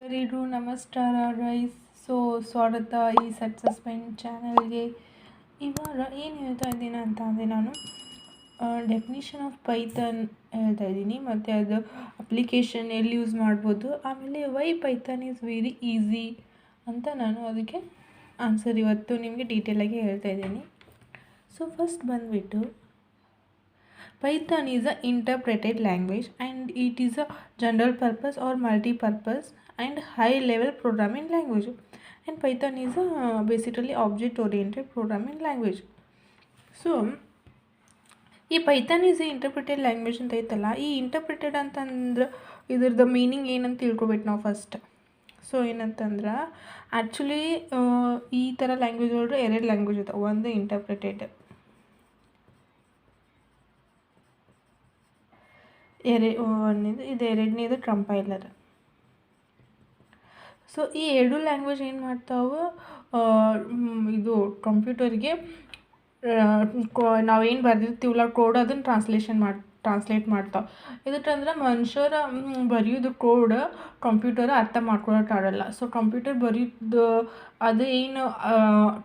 ಎಲ್ಲರಿಗೂ ನಮಸ್ಕಾರ ಗೈಸ್. ಸ್ವಾಗತ ಈ ಸಕ್ಸಸ್ಮೆಂಟ್ ಚಾನಲ್ಗೆ. ಇವಾಗ ಏನು ಹೇಳ್ತಾ ಇದ್ದೀನಿ ಅಂತ ಅಂದರೆ ನಾನು ಡೆಫಿನಿಷನ್ ಆಫ್ ಪೈಥಾನ್ ಹೇಳ್ತಾ ಇದ್ದೀನಿ, ಮತ್ತು ಅದು ಅಪ್ಲಿಕೇಶನ್ ಎಲ್ಲಿ ಯೂಸ್ ಮಾಡ್ಬೋದು, ಆಮೇಲೆ why Python is very easy ಅಂತ ನಾನು ಅದಕ್ಕೆ ಆನ್ಸರ್ ಇವತ್ತು ನಿಮಗೆ ಡೀಟೇಲಾಗಿ ಹೇಳ್ತಾ ಇದ್ದೀನಿ. ಫಸ್ಟ್ ಬಂದುಬಿಟ್ಟು Python is an interpreted language and it is a general purpose or multi-purpose and high-level programming language. And Python is a basically object-oriented programming language. ಈ Python is A interpreted language ಅಂತ ಐತಲ್ಲ, ಈ interpreted ಅಂತಂದ್ರೆ ಇದ್ರದ್ದು meaning ಏನಂತ ತಿಳ್ಕೊಬೇಕು ನಾವು first. ಏನಂತಂದ್ರೆ ಆ್ಯಕ್ಚುಲಿ ಈ ಥರ ಲ್ಯಾಂಗ್ವೇಜ್ ಒಳಗೆ ಎರಡು ಲ್ಯಾಂಗ್ವೇಜ್ ಇದಾವೆ. ಒಂದು ಇಂಟರ್ಪ್ರಿಟೆಡ್, ಎರಡನೇದು ಕಂಪೈಲರ್. ಈ ಎರಡು ಲ್ಯಾಂಗ್ವೇಜ್ ಏನು ಮಾಡ್ತಾವೆ, ಇದು ಕಂಪ್ಯೂಟರ್ಗೆ ನಾವೇನು ಬರ್ದಿರ್ತೀವಲ್ಲ ಕೋಡ್ ಅದನ್ನು ಟ್ರಾನ್ಸ್ಲೇಟ್ ಮಾಡ್ತಾವೆ. ಇದಕ್ಕಂದ್ರೆ ಮನುಷ್ಯರ ಬರೆಯೋದು ಕೋಡ್ ಕಂಪ್ಯೂಟರ್ ಅರ್ಥ ಮಾಡ್ಕೊಳಕ್ಕಾಗಲ್ಲ. ಕಂಪ್ಯೂಟರ್ ಬರೆಯೋದು ಅದು ಏನು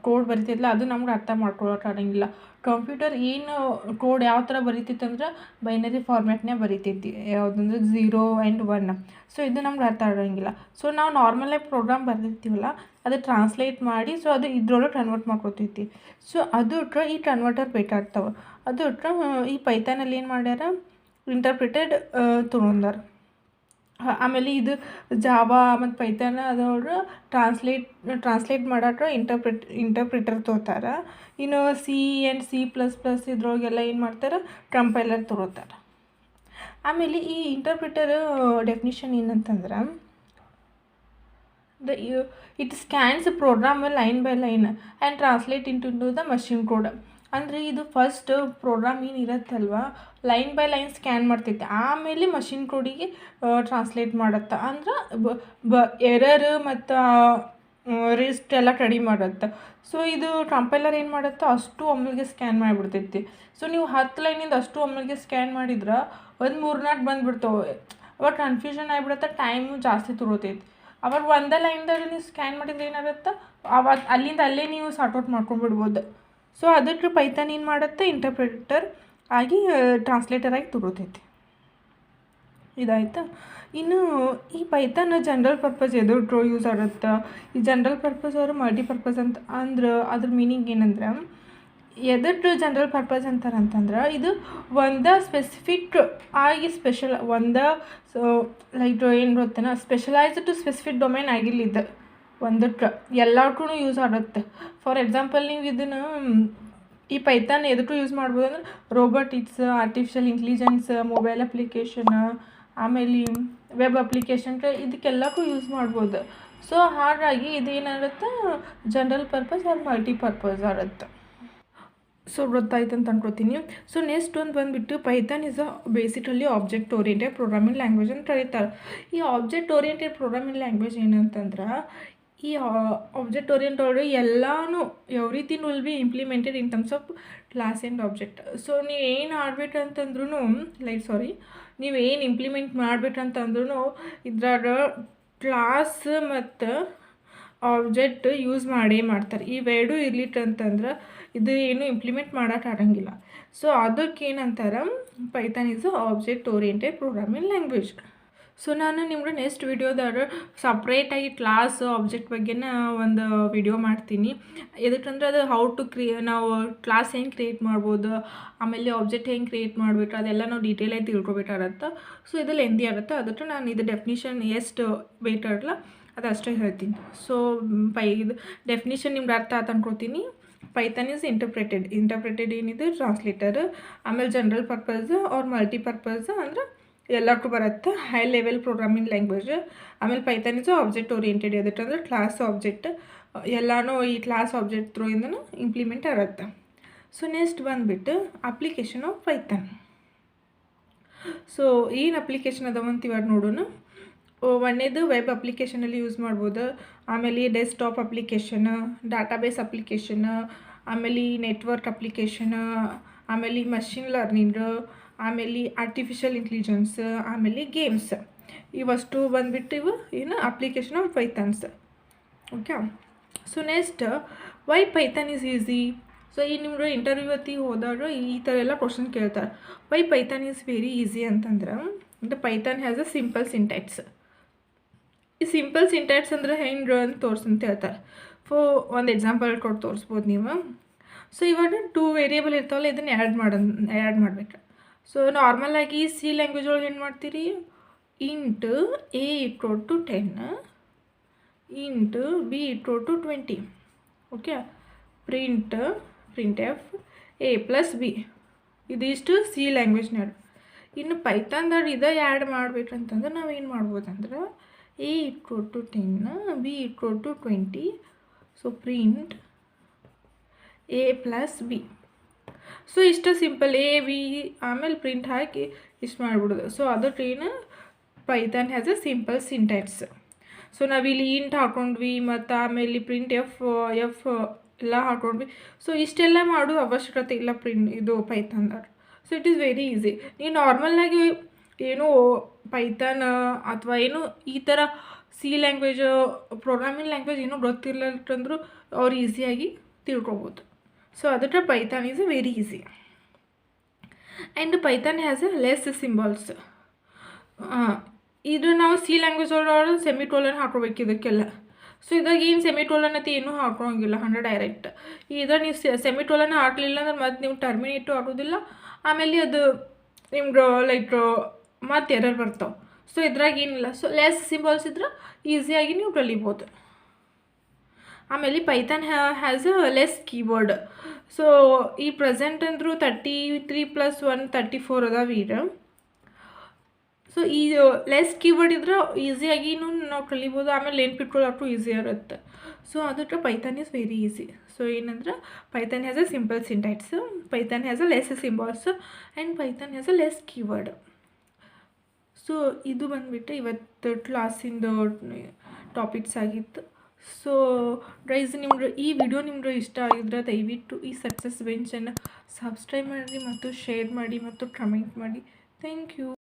ಕೋಡ್ ಬರಿತಿದ್ಲ ಅದು ನಮ್ಗೆ ಅರ್ಥ ಮಾಡ್ಕೊಳಕ್ಕಾಗಂಗಿಲ್ಲ. ಕಂಪ್ಯೂಟರ್ ಏನು ಕೋಡ್ ಯಾವ ಥರ ಬರೀತಿತ್ತಂದ್ರೆ ಬೈನರಿ ಫಾರ್ಮ್ಯಾಟ್ನೇ ಬರೀತೈತಿ, ಯಾವುದಂದ್ರೆ 0 and 1. ಇದು ನಮ್ಗೆ ಅರ್ಥ ಆಗಂಗಿಲ್ಲ. ನಾವು ನಾರ್ಮಲಾಗಿ ಪ್ರೋಗ್ರಾಮ್ ಬರ್ದಿರ್ತೀವಲ್ಲ ಅದು ಟ್ರಾನ್ಸ್ಲೇಟ್ ಮಾಡಿ ಅದು ಇದ್ರೊಳಗೆ ಕನ್ವರ್ಟ್ ಮಾಡ್ಕೊತೈತಿ. ಅದಕ್ಕೆ ಈ ಕನ್ವರ್ಟರ್ ಬೇಕಾಗ್ತಾವೆ. ಅದಕ್ಕೆ ಈ ಪೈಥಾನಲ್ಲಿ ಏನು ಮಾಡ್ಯಾರ, ಇಂಟರ್ಪ್ರಿಟೆಡ್ ತೊಗೊಂಡಾರ. ಆಮೇಲೆ ಇದು ಜಾವಾ ಮತ್ತು ಪೈಥಾನ್ ಅದವ್ರು ಟ್ರಾನ್ಸ್ಲೇಟ್ ಮಾಡೋಕೆ ಇಂಟರ್ಪ್ರಿಟರ್ ತೊಗೋತಾರೆ. ಇನ್ನು C++ ಇದ್ರೊಳಗೆಲ್ಲ ಏನು ಮಾಡ್ತಾರೆ, ಕಂಪೈಲರ್ ತೊಗೋತಾರೆ. ಆಮೇಲೆ ಈ ಇಂಟರ್ಪ್ರಿಟರ್ ಡೆಫಿನಿಷನ್ ಏನಂತಂದ್ರೆ it scans program line by line and translate into the machine code. ಅಂದರೆ ಇದು ಫಸ್ಟ್ ಪ್ರೋಗ್ರಾಮ್ ಏನು ಇರುತ್ತಲ್ವ ಲೈನ್ ಬೈ ಲೈನ್ ಸ್ಕ್ಯಾನ್ ಮಾಡ್ತೈತೆ, ಆಮೇಲೆ ಮಷಿನ್ ಕೋಡಿಗೆ ಟ್ರಾನ್ಸ್ಲೇಟ್ ಮಾಡುತ್ತೆ. ಅಂದ್ರೆ ಎರರ್ ಮತ್ತು ರಿಸ್ಟ್ ಎಲ್ಲ ಕಡಿಮೆ ಮಾಡುತ್ತೆ. ಇದು ಕಂಪೈಲರ್ ಏನು ಮಾಡುತ್ತೆ, ಅಷ್ಟು ಒಮ್ಮೆಗೆ ಸ್ಕ್ಯಾನ್ ಮಾಡಿಬಿಡ್ತೈತಿ. ನೀವು 10 ಲೈನಿಂದ ಅಷ್ಟು ಒಮ್ಮೆಗೆ ಸ್ಕ್ಯಾನ್ ಮಾಡಿದ್ರೆ ಒಂದು 3-4 ಬಂದುಬಿಡ್ತಾವೆ. ಅವಾಗ ಕನ್ಫ್ಯೂಷನ್ ಆಗಿಬಿಡುತ್ತೆ, ಟೈಮು ಜಾಸ್ತಿ ತೊಗೊತೈತಿ. ಅವಾಗ ಒಂದೇ ಲೈನ್ದಾಗ ನೀವು ಸ್ಕ್ಯಾನ್ ಮಾಡಿದ್ರೆ ಏನಾಗುತ್ತೆ, ಅವಾಗ ಅಲ್ಲೇ ನೀವು ಸಾರ್ಟ್ಔಟ್ ಮಾಡ್ಕೊಂಡ್ಬಿಡ್ಬೋದು. ಅದಕ್ಕೆ ಪೈಥಾನ್ ಏನು ಮಾಡುತ್ತೆ, ಇಂಟರ್ಪ್ರಿಟರ್ ಆಗಿ ಟ್ರಾನ್ಸ್ಲೇಟರ್ ಆಗಿ ತೊಗೊತೈತಿ. ಇದಾಯ್ತಾ. ಇನ್ನು ಈ ಪೈಥಾನ್ ಜನರಲ್ ಪರ್ಪಸ್ ಎದುರು ಯೂಸ್ ಆಗುತ್ತೆ. ಈ ಜನರಲ್ ಪರ್ಪಸ್ ಅವರು ಮಲ್ಟಿಪರ್ಪಸ್ ಅಂತ ಅಂದ್ರೆ ಅದ್ರ ಮೀನಿಂಗ್ ಏನಂದ್ರೆ, ಎದಕ್ಕೆ ಜನರಲ್ ಪರ್ಪಸ್ ಅಂತಾರಂತಂದ್ರೆ ಇದು ಒಂದು ಸ್ಪೆಸಿಫಿಕ್ ಆಗಿ ಲೈಕ್ ಏನು ಗೊತ್ತೇನ, ಸ್ಪೆಷಲೈಸ್ಡ್ ಟು ಸ್ಪೆಸಿಫಿಕ್ ಡೊಮೈನ್ ಆಗಿಲ್ಲ. ಒಂದಕ್ಕೆ ಎಲ್ಲಕ್ಕೂ ಯೂಸ್ ಆಗುತ್ತೆ. ಫಾರ್ ಎಕ್ಸಾಂಪಲ್ ನೀವು ಇದನ್ನು ಈ ಪೈಥಾನ್ ಎದಕ್ಕೂ ಯೂಸ್ ಮಾಡ್ಬೋದು ಅಂದ್ರೆ robotics, artificial intelligence, mobile application, ಆಮೇಲೆ ವೆಬ್ ಅಪ್ಲಿಕೇಶನ್ ಇದಕ್ಕೆಲ್ಲಕ್ಕೂ ಯೂಸ್ ಮಾಡ್ಬೋದು. ಹಾಗಾಗಿ ಇದೇನಾಗುತ್ತೆ, ಜನರಲ್ ಪರ್ಪಸ್ ಆರ್ ಮಲ್ಟಿಪರ್ಪಸ್ ಆಗುತ್ತೆ. ಗೊತ್ತಾಯ್ತು ಅಂತ ಅನ್ಕೋತೀನಿ. ನೆಕ್ಸ್ಟ್ ಒಂದು ಬಂದುಬಿಟ್ಟು Python is basically object oriented programming language ಅಂತ ಕರೀತಾರೆ. ಈ ಆಬ್ಜೆಕ್ಟ್ ಓರಿಯೆಂಟೆಡ್ ಪ್ರೋಗ್ರಾಮಿಂಗ್ ಲ್ಯಾಂಗ್ವೇಜ್ ಏನಂತಂದ್ರೆ, ಈ ಆಬ್ಜೆಕ್ಟ್ ಓರಿಯೆಂಟ್ ಒಳಗೆ ಎಲ್ಲನೂ everything will be implemented in terms of class and object. ನೀವು ಏನು ಆಡ್ಬೇಕಂತಂದ್ರೂ ನೀವು ಏನು ಇಂಪ್ಲಿಮೆಂಟ್ ಮಾಡ್ಬೇಕಂತಂದ್ರೂ ಇದ್ರಾಗ ಕ್ಲಾಸ್ ಮತ್ತು ಆಬ್ಜೆಕ್ಟ್ ಯೂಸ್ ಮಾಡ್ತಾರೆ. ಇವೆರಡೂ ಇರ್ಲಿಕ್ಕಂತಂದ್ರೆ ಇದು ಏನು ಇಂಪ್ಲಿಮೆಂಟ್ ಮಾಡೋಕ್ಕಾಗಂಗಿಲ್ಲ. ಅದಕ್ಕೇನಂತಾರೆ, Python is object oriented programming language. ನಾನು ನಿಮ್ಗೆ ನೆಕ್ಸ್ಟ್ ವಿಡಿಯೋದಾಗ ಸಪ್ರೇಟಾಗಿ ಕ್ಲಾಸ್ ಆಬ್ಜೆಕ್ಟ್ ಬಗ್ಗೆನ ಒಂದು ವಿಡಿಯೋ ಮಾಡ್ತೀನಿ. ಎದಕ್ಕಂದ್ರೆ ಅದು ನಾವು ಕ್ಲಾಸ್ ಹೆಂಗೆ ಕ್ರಿಯೇಟ್ ಮಾಡ್ಬೋದು, ಆಮೇಲೆ ಆಬ್ಜೆಕ್ಟ್ ಹೆಂಗೆ ಕ್ರಿಯೇಟ್ ಮಾಡಬೇಕು ಅದೆಲ್ಲ ನಾವು ಡೀಟೇಲಾಗಿ ತಿಳ್ಕೊಬೇಕಾಗತ್ತೆ. ಇದು ಲೆಂದಿ ಆಗುತ್ತೆ. ಅದಕ್ಕೆ ನಾನು ಇದು ಡೆಫಿನಿಷನ್ ಎಷ್ಟು ಬೇಕಾಗಲ್ಲ ಅದು ಅಷ್ಟೇ ಹೇಳ್ತೀನಿ. ಇದು ಡೆಫಿನಿಷನ್ ನಿಮ್ಗೆ ಅರ್ಥ ಆಯ್ತು ಅನ್ಕೋತೀನಿ. ಪೈಥಾನ್ ಈಸ್ ಇಂಟರ್ಪ್ರಿಟೆಡ್ ಏನಿದೆ ಟ್ರಾನ್ಸ್ಲೇಟರ್. ಆಮೇಲೆ ಜನರಲ್ ಪರ್ಪಸ್ ಆರ್ ಮಲ್ಟಿಪರ್ಪಸ್ ಅಂದ್ರೆ ಎಲ್ಲಕ್ಕೂ ಬರುತ್ತೆ, ಹೈ ಲೆವೆಲ್ ಪ್ರೋಗ್ರಾಮಿಂಗ್ ಲ್ಯಾಂಗ್ವೇಜ್. ಆಮೇಲೆ ಪೈಥಾನ್ ಈಸ್ ಆಬ್ಜೆಕ್ಟ್ ಓರಿಯೆಂಟೆಡ್ ಎದಕ್ಕಂದ್ರೆ ಕ್ಲಾಸ್ ಆಬ್ಜೆಕ್ಟ್ ಎಲ್ಲನೂ ಈ ಕ್ಲಾಸ್ ಆಬ್ಜೆಕ್ಟ್ ಥ್ರೂಯಿಂದನೂ ಇಂಪ್ಲಿಮೆಂಟ್ ಆಗುತ್ತೆ. ನೆಕ್ಸ್ಟ್ ಬಂದುಬಿಟ್ಟು ಅಪ್ಲಿಕೇಶನ್ ಆಫ್ ಪೈಥಾನ್. ಏನು ಅಪ್ಲಿಕೇಶನ್ ಅದಾವಂತ ಇವಾಗ ನೋಡೋಣ. ಒಂದೇದು ವೆಬ್ ಅಪ್ಲಿಕೇಶನಲ್ಲಿ ಯೂಸ್ ಮಾಡ್ಬೋದು. ಆಮೇಲೆ ಡೆಸ್ಕ್ಟಾಪ್ ಅಪ್ಲಿಕೇಶನ್, ಡಾಟಾಬೇಸ್ ಅಪ್ಲಿಕೇಶನ್, ಆಮೇಲೆ ನೆಟ್ವರ್ಕ್ ಅಪ್ಲಿಕೇಶನ್, ಆಮೇಲೆ ಮಷಿನ್ ಲರ್ನಿಂಗ್, ಆಮೇಲೆ ಆರ್ಟಿಫಿಷಿಯಲ್ ಇಂಟೆಲಿಜೆನ್ಸ್, ಆಮೇಲೆ ಗೇಮ್ಸ್. ಇವಷ್ಟು ಬಂದುಬಿಟ್ಟು ಇವು ಏನು application of Pythons. Okay, so next why Python is easy. So ಈ ನಿಮ್ಗೆ ಇಂಟರ್ವ್ಯೂ ಹೊತ್ತಿಗೆ ಹೋದಾಗ ಈ ಥರ ಎಲ್ಲ ಕ್ವಶನ್ ಕೇಳ್ತಾರೆ. Why Python is very easy ಅಂತಂದ್ರೆ Python has a simple syntax. ಈ ಸಿಂಪಲ್ ಸಿಂಟ್ಯಾಕ್ಸ್ ಅಂದ್ರೆ ಹೆಂಗೆ ಅಂತ ತೋರಿಸಂತ ಹೇಳ್ತಾರೆ. ಒಂದು ಎಕ್ಸಾಂಪಲ್ ಕೊಟ್ಟು ತೋರಿಸ್ಬೋದು ನೀವು. ಸೊ ಇವಾಗ 2 ವೇರಿಯೇಬಲ್ ಇರ್ತಾವಲ್ಲ, ಇದನ್ನು ಆ್ಯಡ್ ಮಾಡ್ಬೇಕು. ಸೊ ನಾರ್ಮಲಾಗಿ ಸಿ ಲ್ಯಾಂಗ್ವೇಜ್ ಒಳಗೆ ಏನು ಮಾಡ್ತೀರಿ, int a equal to 10 int b equal to 20. Okay, print f a plus b, ಇದಿಷ್ಟು ಸಿ ಲ್ಯಾಂಗ್ವೇಜ್ನಾಗ. ಇನ್ನು ಪೈಥಾನ್ದಾಗ ಇದೇ ಆ್ಯಡ್ ಮಾಡ್ಬೇಕಂತಂದ್ರೆ ನಾವು ಏನು ಮಾಡ್ಬೋದಂದ್ರೆ a equal to 10 b equal to 20. So print a plus b. So ಇಷ್ಟು ಸಿಂಪಲ್, ಎ ಬಿ ಆಮೇಲೆ ಪ್ರಿಂಟ್ ಹಾಕಿ ಇಷ್ಟು ಮಾಡಿಬಿಡೋದು. ಸೊ ಅದಕ್ಕೇನು Python has a simple syntax. So ನಾವಿಲ್ಲಿ ಇಂಟ್ ಹಾಕೊಂಡ್ವಿ ಮತ್ತು ಆಮೇಲೆ ಪ್ರಿಂಟ್ ಎಫ್ ಎಲ್ಲ ಹಾಕೊಂಡ್ವಿ. ಸೊ ಇಷ್ಟೆಲ್ಲ ಮಾಡೋ ಅವಶ್ಯಕತೆ ಇಲ್ಲ ಇದು ಪೈಥಾನ್ದಾಗ. So it is very easy. ನೀವು ನಾರ್ಮಲ್ಲಾಗಿ ಏನು ಪೈಥಾನ್ ಅಥವಾ ಏನು ಈ ಥರ ಸಿ ಲ್ಯಾಂಗ್ವೇಜ್ ಪ್ರೋಗ್ರಾಮಿಂಗ್ ಲ್ಯಾಂಗ್ವೇಜ್ ಏನೂ ಗೊತ್ತಿರ್ಲಿಲ್ಲಂದ್ರೂ ಅವ್ರು ಈಸಿಯಾಗಿ ತಿಳ್ಕೊಬೋದು. ಸೊ ಅದಕ್ಕೆ Python is very easy. And Python has a less symbols. ಇದು ನಾವು ಸಿ ಲ್ಯಾಂಗ್ವೇಜ್ ಒಳಗೆ ಸೆಮಿಕೋಲನ್ ಹಾಕೋಬೇಕು ಇದಕ್ಕೆಲ್ಲ. ಸೊ ಇದಾಗ ಏನು ಸೆಮಿಕೋಲನ್ ಅಂತ ಏನೂ ಹಾಕೋಂಗಿಲ್ಲ 100 ಡೈರೆಕ್ಟ್. ಇದಾಗ ನೀವು ಸೆಮಿಕೋಲನ್ ಹಾಕಲಿಲ್ಲ ಅಂದ್ರೆ ಮತ್ತು ನೀವು ಟರ್ಮಿನೇಟು ಆಗೋದಿಲ್ಲ, ಆಮೇಲೆ ಅದು ನಿಮ್ಗೆ ಲೈಕ್ ಮತ್ತು ಎರರ್ ಬರ್ತಾವೆ. ಸೊ ಇದ್ರಾಗ ಏನಿಲ್ಲ. ಸೊ ಲೆಸ್ ಸಿಂಬಲ್ಸ್ ಇದ್ರೆ ಈಸಿಯಾಗಿ ನೀವು ಕಲಿಬೋದು. ಆಮೇಲೆ Python has a less keyboard. So ಈ ಪ್ರೆಸೆಂಟ್ ಅಂದರೂ 33 + 1 34 ಅದಾವ ಈಗ. ಸೊ ಈ ಲೆಸ್ ಕೀಬೋರ್ಡ್ ಇದ್ರೆ ಈಸಿಯಾಗಿನೂ ನಾವು ಕಲಿಬೋದು, ಆಮೇಲೆ ನೆನ್ಪಿಟ್ಕೊಳ್ಳೋಕ್ಕೂ ಈಸಿ ಇರುತ್ತೆ. ಸೊ ಅದಕ್ಕೆ Python is very easy. So ಏನಂದ್ರೆ Python has a simple syntax, Python has a less symbols and Python has a less keyword. So ಇದು ಬಂದುಬಿಟ್ಟು ಇವತ್ತು ಕ್ಲಾಸಿಂದು ಟಾಪಿಕ್ಸ್ ಆಗಿತ್ತು. ಸೊ ಗೈಸ್, ನಿಮ್ಗೆ ಈ ವಿಡಿಯೋ ನಿಮ್ಗೆ ಇಷ್ಟ ಆಗಿದ್ರೆ ದಯವಿಟ್ಟು ಈ ಸಕ್ಸಸ್ ಬೆಂಚನ್ನು ಸಬ್ಸ್ಕ್ರೈಬ್ ಮಾಡಿ ಮತ್ತು ಶೇರ್ ಮಾಡಿ ಮತ್ತು ಕಮೆಂಟ್ ಮಾಡಿ. Thank you.